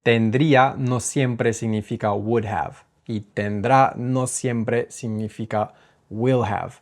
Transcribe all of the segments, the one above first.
Tendría no siempre significa would have. Y tendrá no siempre significa will have.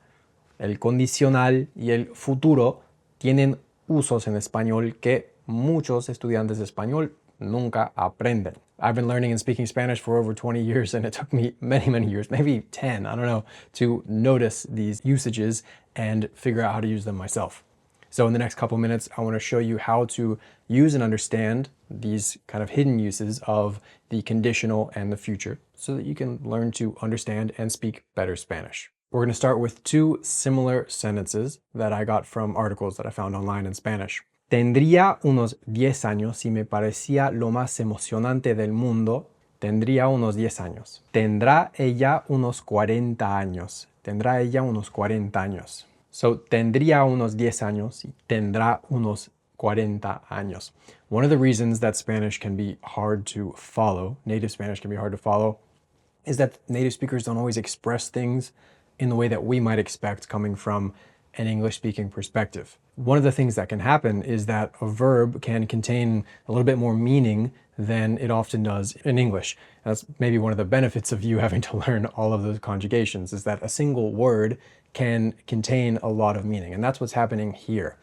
El condicional y el futuro tienen usos en español que muchos estudiantes de español nunca aprenden. I've been learning and speaking Spanish for over 20 years, and it took me many years, maybe 10, I don't know, to notice these usages and figure out how to use them myself. So in the next couple minutes, I want to show you how to use and understand these kind of hidden uses of the conditional and the future so that you can learn to understand and speak better Spanish. We're going to start with two similar sentences that I got from articles that I found online in Spanish. Tendría unos 10 años si me parecía lo más emocionante del mundo. Tendría unos 10 años. Tendrá ella unos 40 años. Tendrá ella unos 40 años. So, tendría unos 10 años y tendrá unos 40 años. One of the reasons that Spanish can be hard to follow, native Spanish can be hard to follow, is that native speakers don't always express things in the way that we might expect coming from an English-speaking perspective. One of the things that can happen is that a verb can contain a little bit more meaning than it often does in English. That's maybe one of the benefits of you having to learn all of those conjugations, is that a single word can contain a lot of meaning, and that's what's happening here.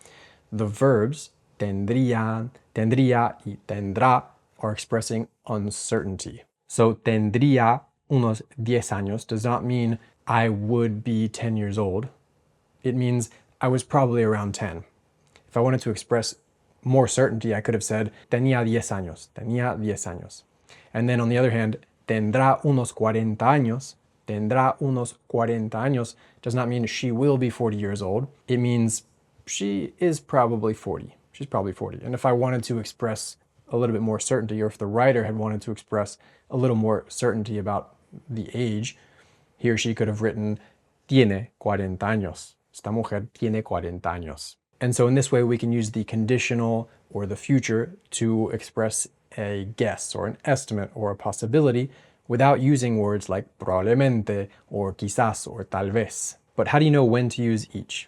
The verbs tendría y tendrá are expressing uncertainty. So tendría unos 10 años does not mean I would be 10 years old. It means I was probably around 10. If I wanted to express more certainty, I could have said tenía 10 años, tenía 10 años. And then on the other hand, tendrá unos 40 años, tendrá unos 40 años does not mean she will be 40 years old. It means she is probably 40. She's probably 40. And if I wanted to express a little bit more certainty, or if the writer had wanted to express a little more certainty about the age, he or she could have written tiene 40 años. Esta mujer tiene 40 años. And so in this way, we can use the conditional or the future to express a guess or an estimate or a possibility without using words like probablemente or quizás or tal vez. But how do you know when to use each?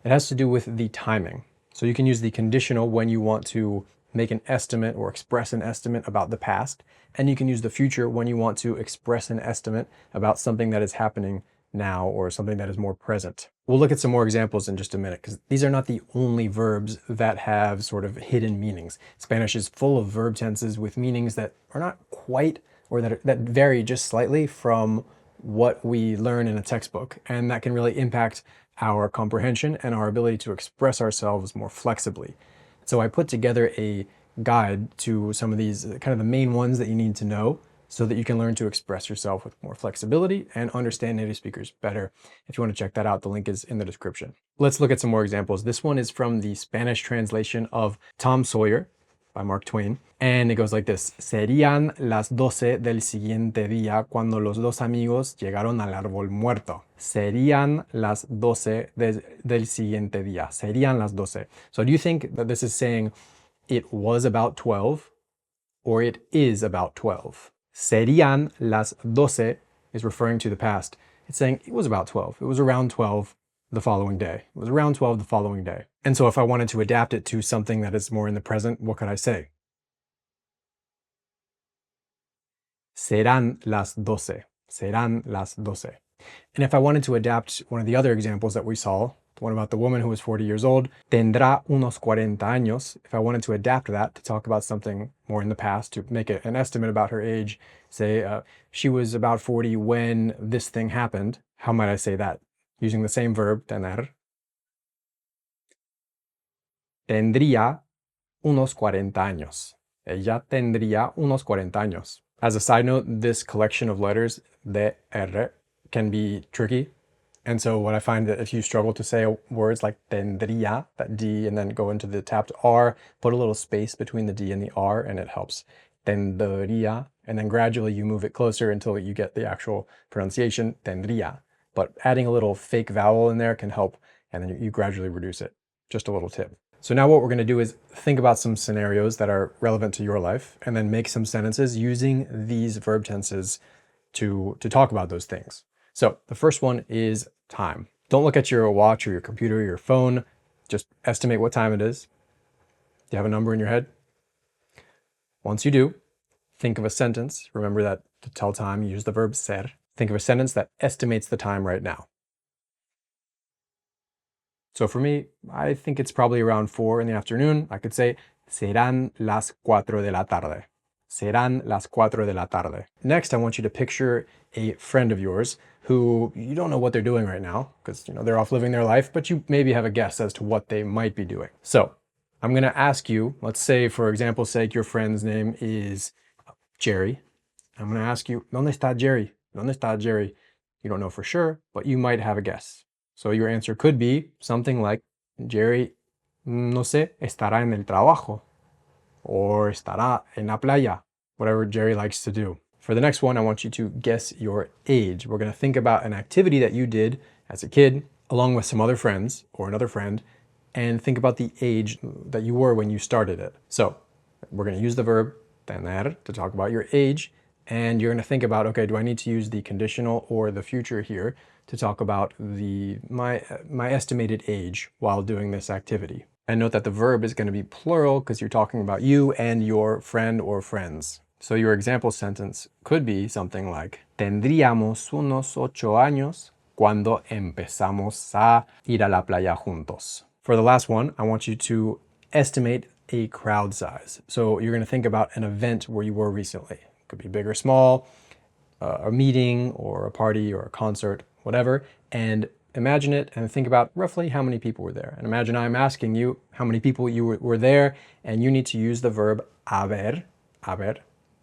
It has to do with the timing. So you can use the conditional when you want to make an estimate or express an estimate about the past, and you can use the future when you want to express an estimate about something that is happening now or something that is more present. We'll look at some more examples in just a minute, because these are not the only verbs that have sort of hidden meanings. Spanish is full of verb tenses with meanings that are not quite, or that vary just slightly from what we learn in a textbook, and that can really impact our comprehension and our ability to express ourselves more flexibly. So I put together a guide to some of these, kind of the main ones that you need to know, so that you can learn to express yourself with more flexibility and understand native speakers better. If you want to check that out, the link is in the description. Let's look at some more examples. This one is from the Spanish translation of Tom Sawyer by Mark Twain, and it goes like this. Serían las 12 del siguiente día cuando los dos amigos llegaron al árbol muerto. Serían las 12 del siguiente día. Serían las 12. So do you think that this is saying it was about 12 or it is about 12? Serían las 12 is referring to the past. It's saying it was about 12. It was around 12 the following day. It was around 12 the following day. And so if I wanted to adapt it to something that is more in the present, what could I say? Serán las 12. Serán las 12. And if I wanted to adapt one of the other examples that we saw, the one about the woman who was 40 years old, tendrá unos 40 años. If I wanted to adapt that to talk about something more in the past, to make an estimate about her age, say she was about 40 when this thing happened, how might I say that? Using the same verb, tener. Tendría unos 40 años. Ella tendría unos 40 años. As a side note, this collection of letters, de R, can be tricky. And so what I find that if you struggle to say words like tendría, that D, and then go into the tapped R, put a little space between the D and the R, and it helps. Tendría, and then gradually you move it closer until you get the actual pronunciation, tendría. But adding a little fake vowel in there can help, and then you gradually reduce it. Just a little tip. So now what we're going to do is think about some scenarios that are relevant to your life, and then make some sentences using these verb tenses to talk about those things. So the first one is time. Don't look at your watch or your computer or your phone. Just estimate what time it is. Do you have a number in your head? Once you do, think of a sentence. Remember that to tell time, use the verb ser. Think of a sentence that estimates the time right now. So for me, I think it's probably around 4 in the afternoon. I could say, serán las 4 de la tarde. Serán las 4 de la tarde. Next, I want you to picture a friend of yours who you don't know what they're doing right now because they're off living their life, but you maybe have a guess as to what they might be doing. So I'm going to ask you, let's say for example's sake, your friend's name is Jerry. I'm going to ask you, ¿Dónde está Jerry? ¿Dónde está Jerry? You don't know for sure, but you might have a guess. So your answer could be something like, Jerry, no sé, estará en el trabajo, or estará en la playa, whatever Jerry likes to do. For the next one, I want you to guess your age. We're going to think about an activity that you did as a kid, along with some other friends or another friend, and think about the age that you were when you started it. So we're going to use the verb tener to talk about your age, and you're going to think about, okay, do I need to use the conditional or the future here to talk about my estimated age while doing this activity? And note that the verb is going to be plural because you're talking about you and your friend or friends. So your example sentence could be something like, tendríamos unos 8 años cuando empezamos a ir a la playa juntos. For the last one, I want you to estimate a crowd size. So you're going to think about an event where you were recently. It could be big or small, a meeting or a party or a concert, whatever, and imagine it and think about roughly how many people were there. And imagine I'm asking you how many people you were there, and you need to use the verb haber,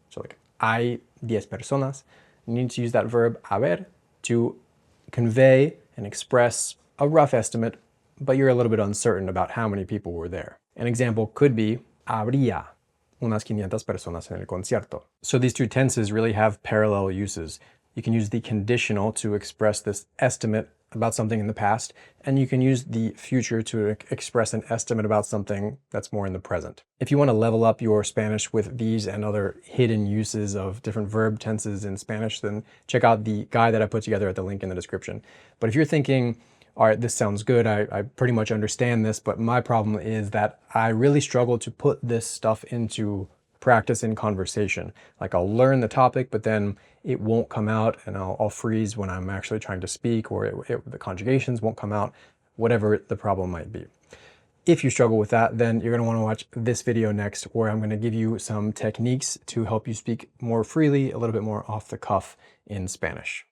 so like hay 10 personas. You need to use that verb haber to convey and express a rough estimate, but you're a little bit uncertain about how many people were there. An example could be habría unas 500 personas en el concierto. So these two tenses really have parallel uses. You can use the conditional to express this estimate about something in the past, and you can use the future to express an estimate about something that's more in the present. If you want to level up your Spanish with these and other hidden uses of different verb tenses in Spanish, then check out the guide that I put together at the link in the description. But if you're thinking, all right, this sounds good, I pretty much understand this, but my problem is that I really struggle to put this stuff into practice in conversation. Like I'll learn the topic, but then it won't come out, and I'll freeze when I'm actually trying to speak, or the conjugations won't come out, whatever the problem might be. If you struggle with that, then you're going to want to watch this video next, where I'm going to give you some techniques to help you speak more freely, a little bit more off the cuff in Spanish.